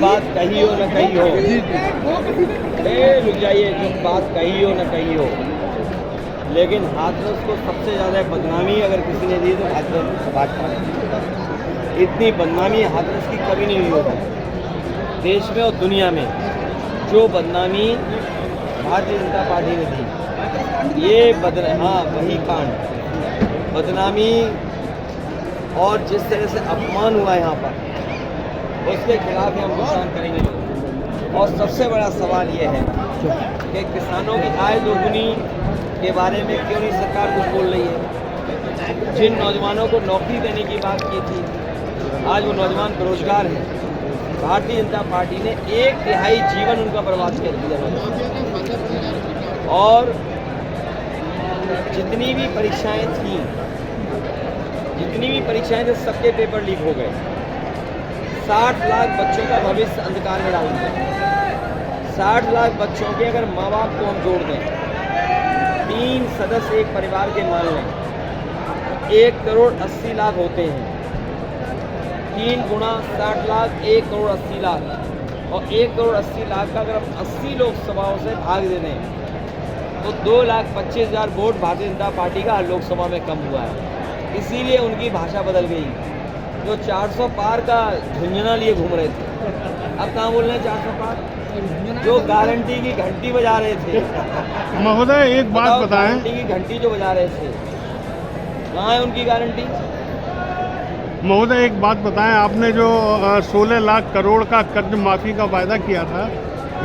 बात कही हो न कही हो, रुक जाइए, जो बात कही हो न कही हो, लेकिन हाथरस को सबसे ज़्यादा बदनामी अगर किसी ने दी तो भाजपा ने। इतनी बदनामी हाथरस की कभी नहीं हुई होगी देश में और दुनिया में जो बदनामी भारतीय जनता पार्टी ने दी। ये हाँ, वही कांड बदनामी और जिस तरह से अपमान हुआ यहाँ पर, उसके खिलाफ ही हम नुकसान करेंगे। और सबसे बड़ा सवाल ये है कि किसानों की आय दोगुनी के बारे में क्यों नहीं सरकार कुछ बोल रही है। जिन नौजवानों को नौकरी देने की बात की थी, आज वो नौजवान बेरोजगार हैं। भारतीय जनता पार्टी ने 1/3 जीवन उनका बर्बाद कर दिया। और जितनी भी परीक्षाएं थीं, सबके पेपर लीक हो गए। 60 लाख बच्चों का भविष्य अंधकार में डाल दिया। 60 लाख बच्चों के अगर माँ बाप को हम जोड़ दें, 3 सदस्य एक परिवार के मान लें, 1 करोड़ 80 लाख होते हैं। 3 गुणा 60 लाख 1 करोड़ 80 लाख, और 1 करोड़ 80 लाख का अगर हम 80 लोकसभाओं से भाग दे दें तो 2,25,000 वोट भारतीय जनता पार्टी का लोकसभा में कम हुआ है। इसीलिए उनकी भाषा बदल गई। जो 400 पार का झुंझुना लिए घूम रहे थे, अब कहाँ बोल रहे हैं 400 पार। जो गारंटी की घंटी बजा रहे थे, महोदय एक बात बताएं, गारंटी की घंटी जो बजा रहे थे, कहाँ है उनकी गारंटी। महोदय एक बात बताएं, आपने जो 16 लाख करोड़ का कर्ज माफी का वायदा किया था,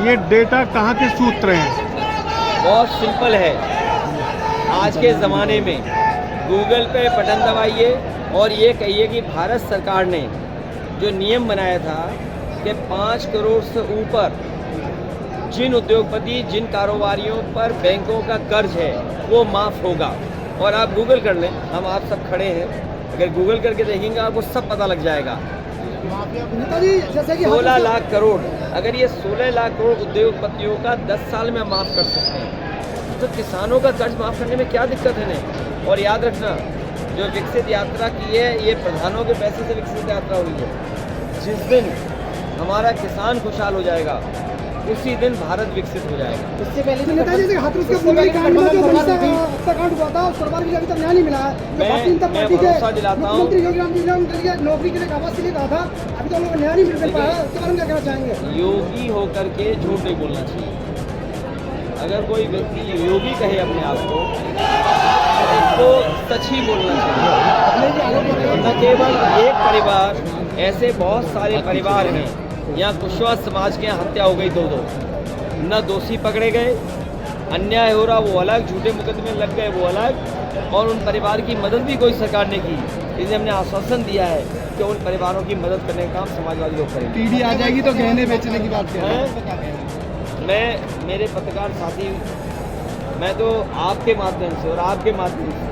ये डेटा कहाँ के सूत्र हैं? बहुत सिंपल है। आज के ज़माने में गूगल पे बटन दबाइए और ये कहिए कि भारत सरकार ने जो नियम बनाया था कि 5 करोड़ से ऊपर जिन उद्योगपति, जिन कारोबारियों पर बैंकों का कर्ज है वो माफ़ होगा। और आप गूगल कर लें, हम आप सब खड़े हैं, अगर गूगल करके देखेंगे आपको सब पता लग जाएगा। 16 लाख करोड़, अगर ये 16 लाख करोड़ उद्योगपतियों का 10 साल में माफ़ कर सकते हैं तो किसानों का कर्ज माफ़ करने में क्या दिक्कत है नहीं। और याद रखना, जो विकसित यात्रा की है ये प्रधानों के पैसे से विकसित यात्रा हुई है। जिस दिन हमारा किसान खुशहाल हो जाएगा उसी दिन भारत विकसित हो जाएगा। इससे पहले नेताजी हाथरस का पूरा कांड में जो हत्याकांड हुआ था उस परिवार को अभी तक न्याय नहीं मिला है। मैं भरोसा दिलाता हूँ, मुख्यमंत्री योगी राम जी ने नौकरी के लिए आवास के लिए कहा था, अभी तो लोग न्याय नहीं मिल पाया। इसके बारे में क्या कहना चाहेंगे? योगी होकर के झूठ नहीं बोलना चाहिए। अगर कोई व्यक्ति योगी कहे अपने आप को तो सच ही बोलना चाहिए। न केवल एक परिवार, ऐसे बहुत सारे परिवार हैं यहाँ कुशवाहा समाज के यहाँ हत्या हो गई 2-2, न दोषी पकड़े गए, अन्याय हो रहा वो अलग, झूठे मुकदमे लग गए वो अलग, और उन परिवार की मदद भी कोई सरकार ने की। इसलिए हमने आश्वासन दिया है कि उन परिवारों की मदद करने का काम समाजवादी लोग करेंगे। टीडी आ जाएगी तो गहने बेचने की बात कर रहे हैं। मैं, मेरे पत्रकार साथी, मैं तो आपके माध्यम से और आपके माध्यम से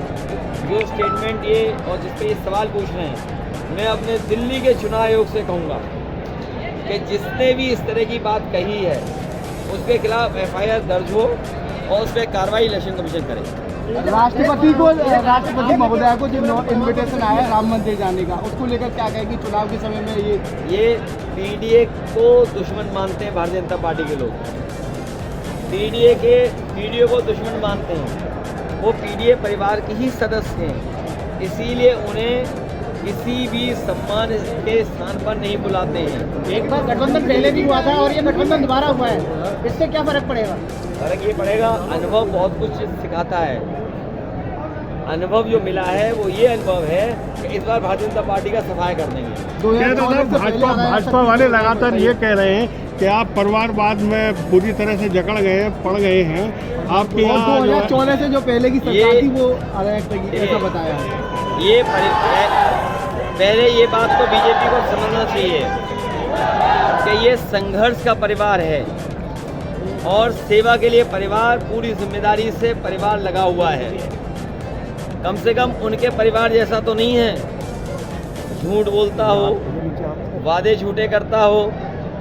जो स्टेटमेंट ये और जिस पे ये सवाल पूछ रहे हैं, मैं अपने दिल्ली के चुनाव आयोग से कहूँगा कि जिसने भी इस तरह की बात कही है उसके खिलाफ FIR दर्ज हो और उस पर कार्रवाई इलेक्शन कमीशन करे। राष्ट्रपति महोदया को जो इन्विटेशन आया राम मंदिर जाने का, उसको लेकर क्या कहेगी? चुनाव के समय में ये PDA को दुश्मन मानते हैं भारतीय जनता पार्टी के लोग। PDA को दुश्मन मानते हैं। वो PDA परिवार के ही सदस्य हैं, इसीलिए उन्हें किसी भी सम्मान के स्थान पर नहीं बुलाते हैं। एक बार गठबंधन पहले भी हुआ था और ये गठबंधन दोबारा हुआ है, इससे क्या फर्क पड़ेगा? फर्क ये पड़ेगा, अनुभव बहुत कुछ सिखाता है। अनुभव जो मिला है वो ये अनुभव है कि इस बार भारतीय जनता पार्टी का सफाई कर देंगे। भाजपा वाले लगातार ये कह रहे हैं कि आप परिवारवाद में पूरी तरह से जकड़ गए, पड़ गए हैं। आपके यहाँ 2014 से जो पहले की सरकार थी वो ऐसा बताया है। ये पहले ये बात तो बीजेपी को समझना चाहिए कि ये संघर्ष का परिवार है और सेवा के लिए परिवार पूरी जिम्मेदारी से परिवार लगा हुआ है। कम से कम उनके परिवार जैसा तो नहीं है, झूठ बोलता हो, वादे झूठे करता हो,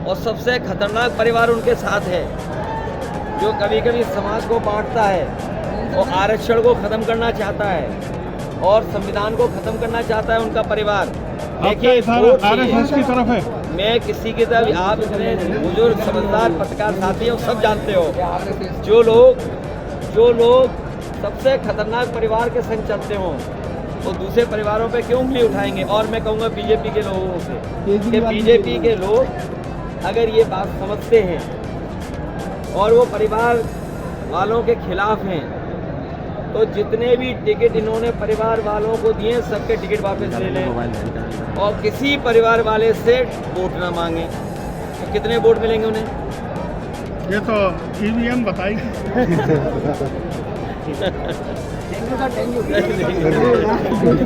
और सबसे खतरनाक परिवार उनके साथ है जो कभी कभी समाज को बांटता है और आरक्षण को खत्म करना चाहता है और संविधान को खत्म करना चाहता है उनका परिवार। देखिए, RSS की तरफ है। मैं किसी की तरफ, आप इतने बुजुर्ग समझदार पत्रकार साथी हो, सब जानते हो, जो लोग सबसे खतरनाक परिवार के संग चलते हों वो दूसरे परिवारों पे क्यों उंगली उठाएंगे। और मैं कहूँगा बीजेपी के लोगों से कि बीजेपी के लोग अगर ये बात समझते हैं और वो परिवार वालों के खिलाफ हैं तो जितने भी टिकट इन्होंने परिवार वालों को दिए सबके टिकट वापस ले लें और किसी परिवार वाले से वोट ना मांगे। तो कितने वोट मिलेंगे उन्हें? ये तो ईवीएम बताएगी। Thank you.